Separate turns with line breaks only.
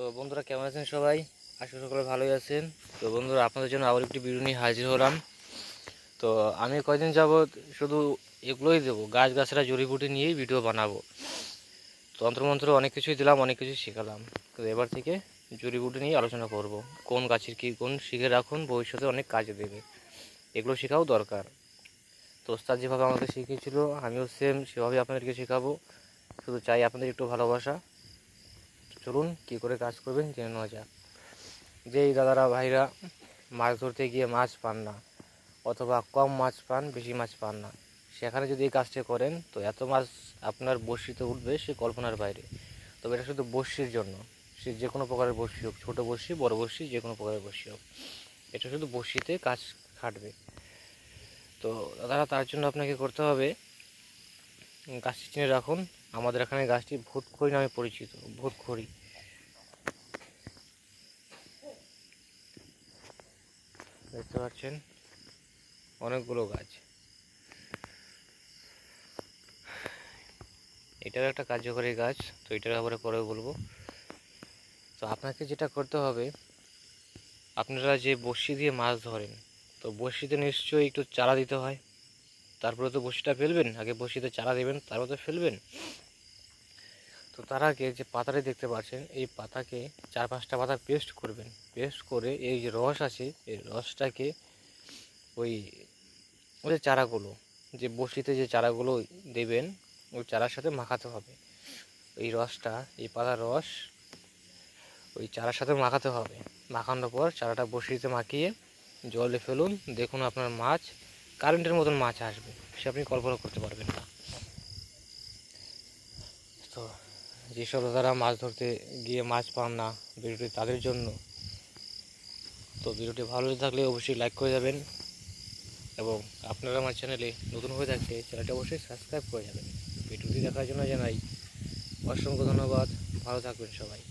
তো বন্ধুরা কেমন আছেন সবাই? আশা করি সকলে ভালোই আছেন। তো বন্ধুরা আপনাদের জন্য আবার একটি ভিডিও নিয়ে হাজির হলাম। তো আমি কয়দিন যাবৎ শুধু এগুলোই দেবো, গাছগাছরা জড়িবুটি নিয়েই ভিডিও বানাবো। তন্ত্রমন্ত্র অনেক কিছুই দিলাম, অনেক কিছুই শেখালাম। তো এবার থেকে জড়িবুটি নিয়ে আলোচনা করব, কোন গাছের কী কোন শিখে রাখুন ভবিষ্যতে অনেক কাজে দেবে, এগুলো শেখাও দরকার। তো ওস্তাদ যেভাবে আমাকে শিখিয়েছিল আমিও সেম সেভাবে আপনাদেরকে শেখাবো। শুধু চাই আপনাদের একটু ভালোবাসা। চলুন কী করে কাজ করবেন জেনে নেওয়া যাক। যেই দাদারা ভাইরা মাছ ধরতে গিয়ে মাছ পান না, অথবা কম মাছ পান, বেশি মাছ পান না, সেখানে যদি এই কাজটা করেন তো এত মাছ আপনার বড়শিতে উঠবে সে কল্পনার বাইরে। তবে এটা শুধু বড়শির জন্য, সে যে কোনো প্রকারের বড়শি হোক, ছোটো বড়শি বড় বড়শি যে কোনো প্রকারের বড়শি হোক, এটা শুধু বড়শিতে কাজ খাটবে। তো দাদারা তার জন্য আপনাকে করতে হবে, গাছটি চিনে রাখুন। আমাদের এখানে গাছটি ভূতখড়ি নামে পরিচিত। ভূতখড়ি দেখতে পাচ্ছেন, অনেকগুলো গাছ। এটাও একটা কার্যকরী গাছ, তো এটার ব্যাপারে পরে বলবো। তো আপনাকে যেটা করতে হবে, আপনারা যে বড়শি দিয়ে মাছ ধরেন, তো বড়শিতে নিশ্চয়ই একটু চারা দিতে হয়। তারপরে তো বড়শিটা ফেলবেন, আগে বড়শিতে চারা দেবেন তারপর তো ফেলবেন। তো তার আগে যে পাতাটা দেখতে পাচ্ছেন, এই পাতাকে 4-5টা পাতা পেস্ট করবেন। পেস্ট করে এই যে রস আছে, এই রসটাকে ওই ওই চারাগুলো, যে বড়শিতে যে চারাগুলো দেবেন ওই চারার সাথে মাখাতে হবে। এই রসটা, এই পাতার রস ওই চারার সাথে মাখাতে হবে। মাখানোর পর চারাটা বড়শিতে মাখিয়ে জলে ফেলুন। দেখুন আপনার মাছ কারেন্টের মতন মাছ আসবে, সে আপনি কল্পনা করতে পারবেন না। তো যেসব দাদারা মাছ ধরতে গিয়ে মাছ পান না, ভিডিওটি তাদের জন্য। তো ভিডিওটি ভালো থাকলে অবশ্যই লাইক করে যাবেন, এবং আপনারা আমার চ্যানেলে নতুন হয়ে থাকলে চ্যানেলটি অবশ্যই সাবস্ক্রাইব করে যাবেন। ভিডিওটি দেখার জন্য জানাই অসংখ্য ধন্যবাদ। ভালো থাকবেন সবাই।